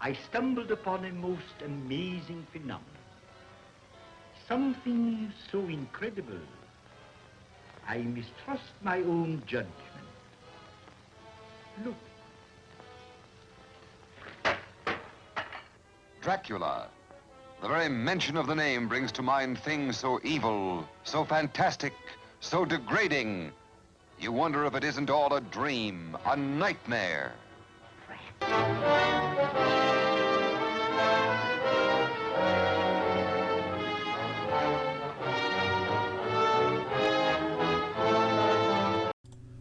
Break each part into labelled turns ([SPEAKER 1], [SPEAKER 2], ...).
[SPEAKER 1] I stumbled upon a most amazing phenomenon. Something so incredible, I mistrust my own judgment. Look.
[SPEAKER 2] Dracula. The very mention of the name brings to mind things so evil, so fantastic, so degrading. You wonder if it isn't all a dream, a nightmare.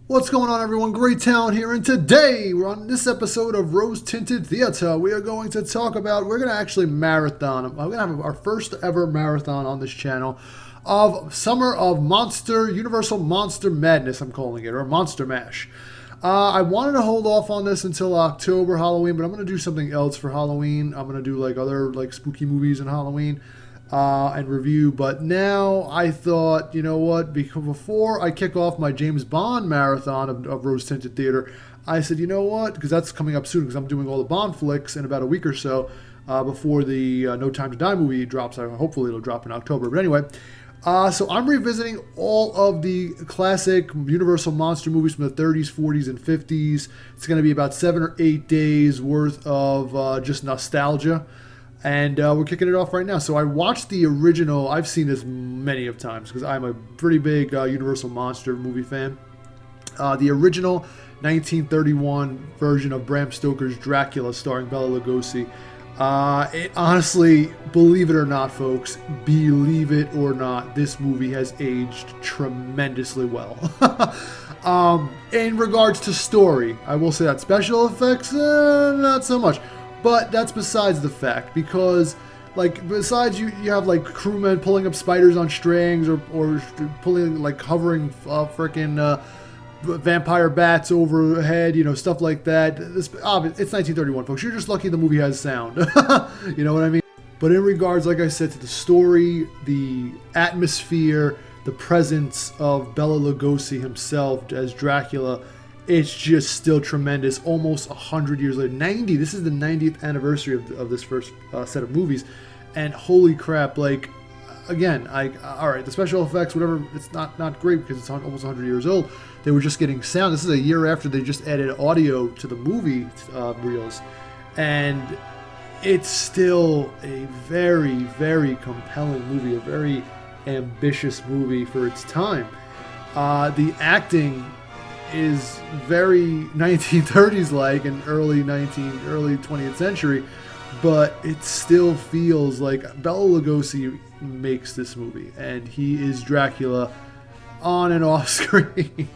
[SPEAKER 3] What's going on, everyone? Great Talent here, and today we're on this episode of Rose Tinted Theater. We're going to actually marathon. I'm going to have our first ever marathon on this channel of Summer of Universal Monster Madness, I'm calling it, or Monster Mash. I wanted to hold off on this until October, Halloween, but I'm going to do something else for Halloween. I'm going to do other spooky movies in Halloween. And review, but now I thought, you know what, because before I kick off my James Bond marathon of Rose Tinted Theater, I said, you know what, because that's coming up soon, because I'm doing all the Bond flicks in about a week or so before the No Time to Die movie drops. Hopefully it'll drop in October, but anyway, so I'm revisiting all of the classic Universal monster movies from the 30s, 40s, and 50s. It's going to be about 7 or 8 days worth of just nostalgia. And we're kicking it off right now. So I watched the original. I've seen this many of times because I'm a pretty big Universal Monster movie fan. The original 1931 version of Bram Stoker's Dracula starring Bela Lugosi. It honestly, believe it or not, folks, believe it or not, this movie has aged tremendously well. In regards to story, I will say that special effects, not so much. But that's besides the fact, because, besides you have, crewmen pulling up spiders on strings or pulling, hovering frickin' vampire bats overhead, stuff like that. It's 1931, folks. You're just lucky the movie has sound. You know what I mean? But in regards, like I said, to the story, the atmosphere, the presence of Bela Lugosi himself as Dracula, it's just still tremendous. Almost 100 years later, this is the 90th anniversary of this first set of movies, and holy crap! Again, all right, the special effects, whatever, it's not great because it's almost 100 years old. They were just getting sound. This is a year after they just added audio to the movie reels, and it's still a very, very compelling movie, a very ambitious movie for its time. The acting is very 1930s and early 20th century, but it still feels like Bela Lugosi makes this movie, and he is Dracula on and off screen.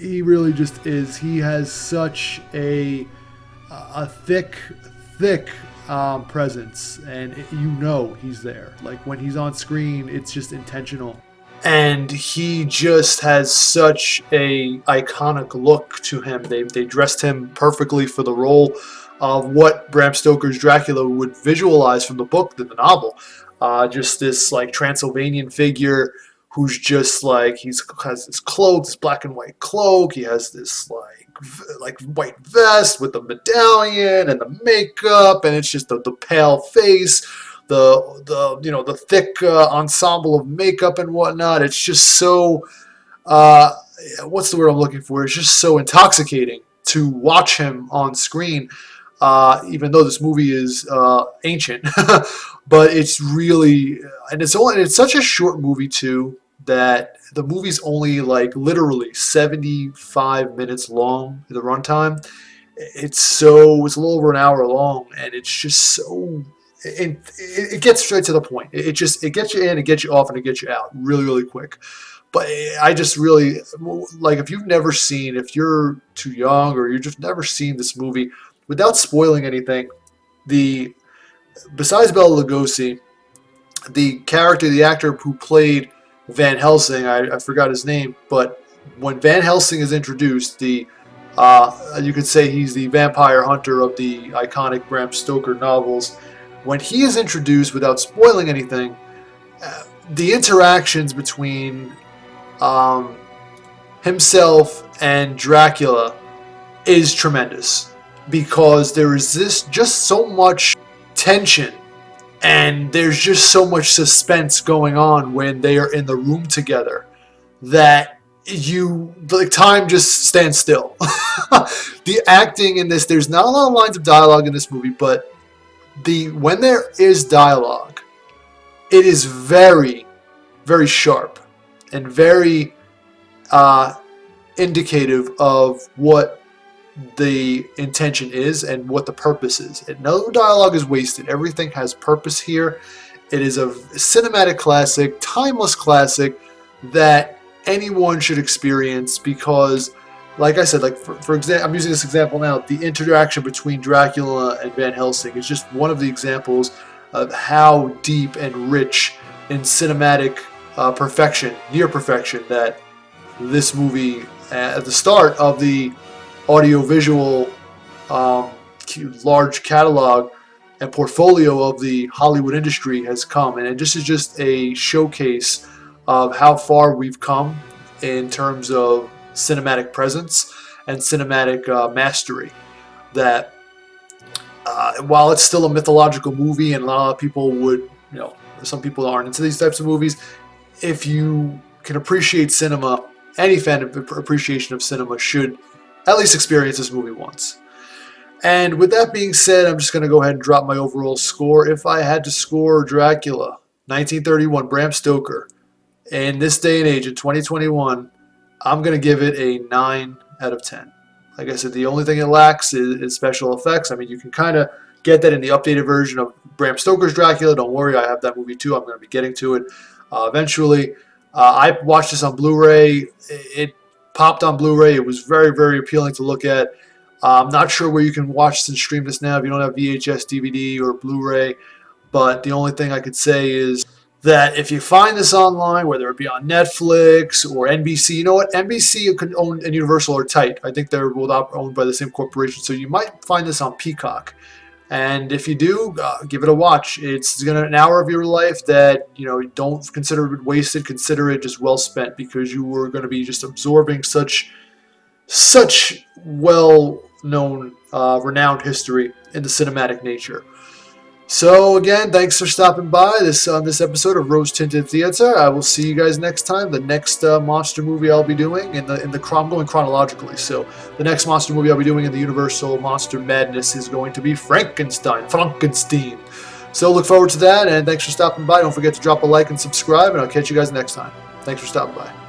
[SPEAKER 3] He really just is. He has such a thick presence, and he's there. When he's on screen, it's just intentional. And he just has such a iconic look to him. They dressed him perfectly for the role of what Bram Stoker's Dracula would visualize from the book, the novel. Just this Transylvanian figure who's just he has this cloak, this black and white cloak. He has this white vest with the medallion and the makeup, and it's just the pale face. The thick ensemble of makeup and whatnot. It's just so, what's the word I'm looking for? It's just so intoxicating to watch him on screen, even though this movie is ancient. But it's really, and it's such a short movie too, that the movie's only literally 75 minutes long, the runtime. It's a little over an hour long, and it's just so. It gets straight to the point. It gets you in, it gets you off, and it gets you out really, really quick. But I just really, if you're too young or you've just never seen this movie, without spoiling anything, besides Bela Lugosi, the actor who played Van Helsing, I forgot his name, but when Van Helsing is introduced, you could say he's the vampire hunter of the iconic Bram Stoker novels. When he is introduced, without spoiling anything, the interactions between himself and Dracula is tremendous. because there is just so much tension, and there's just so much suspense going on when they are in the room together that time just stands still. The acting in this, there's not a lot of lines of dialogue in this movie, but when there is dialogue, it is very, very sharp and very indicative of what the intention is and what the purpose is. And no dialogue is wasted. Everything has purpose here. It is a cinematic classic, timeless classic that anyone should experience because, like I said, like for example, I'm using this example now. The interaction between Dracula and Van Helsing is just one of the examples of how deep and rich in cinematic perfection, near perfection, that this movie at the start of the audiovisual large catalog and portfolio of the Hollywood industry has come, and this is just a showcase of how far we've come in terms of cinematic presence and cinematic mastery. That while it's still a mythological movie, and a lot of people would, some people aren't into these types of movies, if you can appreciate cinema, any fan of appreciation of cinema should at least experience this movie once. And with that being said, I'm just going to go ahead and drop my overall score. If I had to score Dracula, 1931, Bram Stoker, in this day and age, in 2021, I'm going to give it a 9 out of 10. Like I said, the only thing it lacks is special effects. I mean, you can kind of get that in the updated version of Bram Stoker's Dracula. Don't worry, I have that movie too. I'm going to be getting to it eventually. I watched this on Blu-ray. It popped on Blu-ray. It was very, very appealing to look at. I'm not sure where you can watch and stream this now if you don't have VHS, DVD, or Blu-ray. But the only thing I could say is that if you find this online, whether it be on Netflix or NBC, you know what? NBC and Universal are tight. I think they're both owned by the same corporation. So you might find this on Peacock. And if you do, give it a watch. It's going to an hour of your life that, don't consider it wasted. Consider it just well spent, because you were going to be just absorbing such well-known, renowned history in the cinematic nature. So again, thanks for stopping by this episode of Rose Tinted Theater. I will see you guys next time. The next monster movie I'll be doing I'm going chronologically. So the next monster movie I'll be doing in the Universal Monster Madness is going to be Frankenstein. So look forward to that, and thanks for stopping by. Don't forget to drop a like and subscribe, and I'll catch you guys next time. Thanks for stopping by.